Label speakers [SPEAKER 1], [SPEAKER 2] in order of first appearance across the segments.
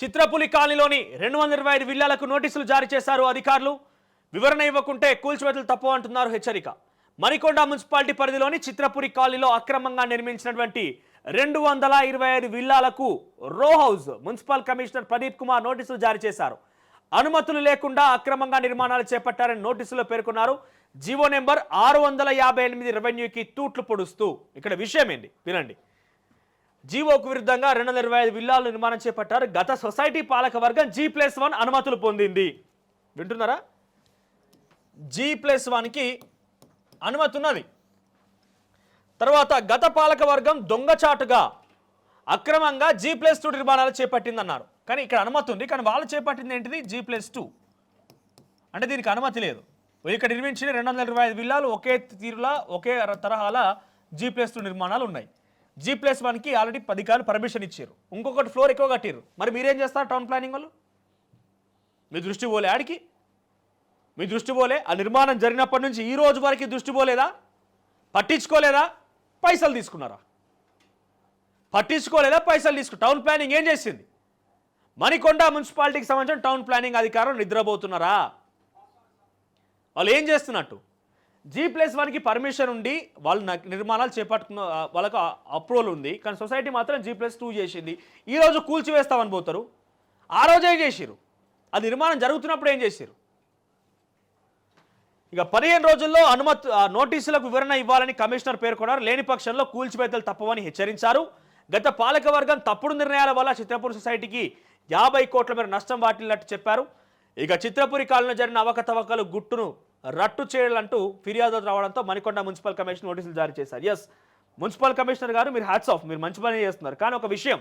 [SPEAKER 1] చిత్రపులి కాలనీలోని 225 విల్లాలకు నోటీసులు జారీ చేశారు అధికారులు. వివరణ ఇవ్వకుంటే కూల్చివేతలు తప్పు అంటున్నారు హెచ్చరిక. మణికొండ మున్సిపాలిటీ పరిధిలోని చిత్రపురి కాలనీలో అక్రమంగా నిర్మించినటువంటి 225 విల్లాలకు రో house municipal commissioner Pradeep Kumar నోటీసులు జారీ చేశారు. అనుమతులు లేకుండా అక్రమంగా నిర్మాణాలు చేపట్టారని నోటీసులో పేర్కొన్నారు. జీవో నెంబర్ 658 రెవెన్యూకి తూట్లు పొడుస్తూ ఇక్కడ విషయం ఏంటి వినండి. జీవోకు విరుద్ధంగా 225 విల్లాలు నిర్మాణం చేపట్టారు. గత సొసైటీ పాలక వర్గం G+1 అనుమతులు పొందింది. వింటున్నారా? G+1కి అనుమతి ఉన్నది. తర్వాత గత పాలక వర్గం దొంగచాటుగా అక్రమంగా G+2 నిర్మాణాలు చేపట్టిందన్నారు. కానీ ఇక్కడ అనుమతి ఉంది, కానీ వాళ్ళు చేపట్టింది ఏంటిది? G+2 అంటే దీనికి అనుమతి లేదు. ఇక్కడ నిర్మించిన 225 విల్లాలు ఒకే తీరులా ఒకే తరహాల G+2 నిర్మాణాలు ఉన్నాయి. G+1కి ఆల్రెడీ 10 కాలు పర్మిషన్ ఇచ్చారు. ఇంకొకటి ఫ్లోర్ ఎక్కువ కట్టారు. మరి మీరేం చేస్తారు? టౌన్ ప్లానింగ్ వాళ్ళు మీ దృష్టి పోలే ఆడికి, మీ దృష్టి పోలే. ఆ నిర్మాణం జరిగినప్పటి నుంచి ఈ రోజు వరకు దృష్టి పోలేదా? పట్టించుకోలేదా? పైసలు తీసుకున్నారా? పట్టించుకోలేదా? పైసలు తీసుకు. టౌన్ ప్లానింగ్ ఏం చేసింది? మణికొండ మున్సిపాలిటీకి సంబంధించిన టౌన్ ప్లానింగ్ అధికారులు నిద్రపోతున్నారా? వాళ్ళు ఏం చేస్తున్నట్టు? G+1కి పర్మిషన్ ఉండి వాళ్ళు నిర్మాణాలు చేపట్టుకున్న వాళ్ళకు అప్రూవల్ ఉంది, కానీ సొసైటీ మాత్రం G+2 చేసింది. ఈరోజు కూల్చివేస్తామని పోతారు. ఆ రోజు ఏం చేసిరు? అది నిర్మాణం జరుగుతున్నప్పుడు ఏం చేసిరు? ఇక 15 రోజుల్లో నోటీసులకు వివరణ ఇవ్వాలని కమిషనర్ పేర్కొన్నారు. లేని పక్షంలో కూల్చివేతలు తప్పవని హెచ్చరించారు. గత పాలకవర్గం తప్పుడు నిర్ణయాల వల్ల చిత్రపురి సొసైటీకి 50 కోట్ల మేర నష్టం వాటిల్లినట్టు చెప్పారు. ఇక చిత్రపురి కాలనీలో జరిగిన అవకతవకలు గుట్టును రట్టు చేయాలంటూ ఫిర్యాదు రావడంతో మణికొండ మున్సిపల్ కమిషనర్ నోటీసులు జారీ చేశారు. ఎస్, మున్సిపల్ కమిషనర్ గారు మీరు హ్యాట్స్ ఆఫ్, మీరు మంచి పని చేస్తున్నారు. కానీ ఒక విషయం,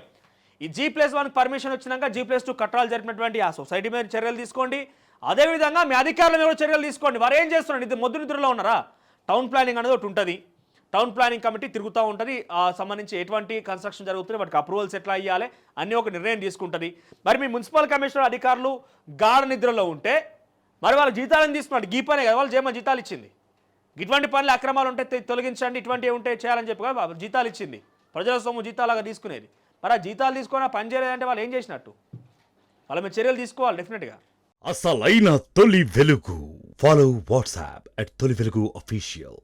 [SPEAKER 1] ఈ G+1 పర్మిషన్ వచ్చినాక G+2 కట్టడాలు జరిపినటువంటి ఆ సొసైటీ మీద చర్యలు తీసుకోండి. అదేవిధంగా మీ అధికారుల మీద చర్యలు తీసుకోండి. వారు ఏం చేస్తున్నారు? ఇది మొద్దు నిద్రలో ఉన్నారా? టౌన్ ప్లానింగ్ అనేది ఒకటి ఉంటుంది. టౌన్ ప్లానింగ్ కమిటీ తిరుగుతూ ఉంటుంది. సంబంధించి ఎటువంటి కన్స్ట్రక్షన్ జరుగుతుంది, వాటికి అప్రూవల్స్ ఎట్లా ఇవ్వాలి అన్నీ ఒక నిర్ణయం తీసుకుంటుంది. మరి మీ మున్సిపల్ కమిషనర్ అధికారులు గాఢ నిద్రలో ఉంటే మరి వాళ్ళ జీతాలను తీసుకున్నాడు. గీ పనే కదా వాళ్ళు చేయమని జీతాలు ఇచ్చింది. ఇటువంటి పనులు అక్రమాలు ఉంటే తొలగించండి, ఇటువంటివి ఉంటే చేయాలని చెప్పి కదా జీతాలు ఇచ్చింది. ప్రజల సొమ్ము జీతాలుగా తీసుకునేది. మరి ఆ జీతాలు తీసుకొని పని చేయలేదంటే వాళ్ళు ఏం చేసినట్టు? వాళ్ళ మీద చర్యలు తీసుకోవాలి డెఫినెట్గా.
[SPEAKER 2] అసలైన తొలి వెలుగు. ఫాలో వాట్సాప్ @తొలి వెలుగు official.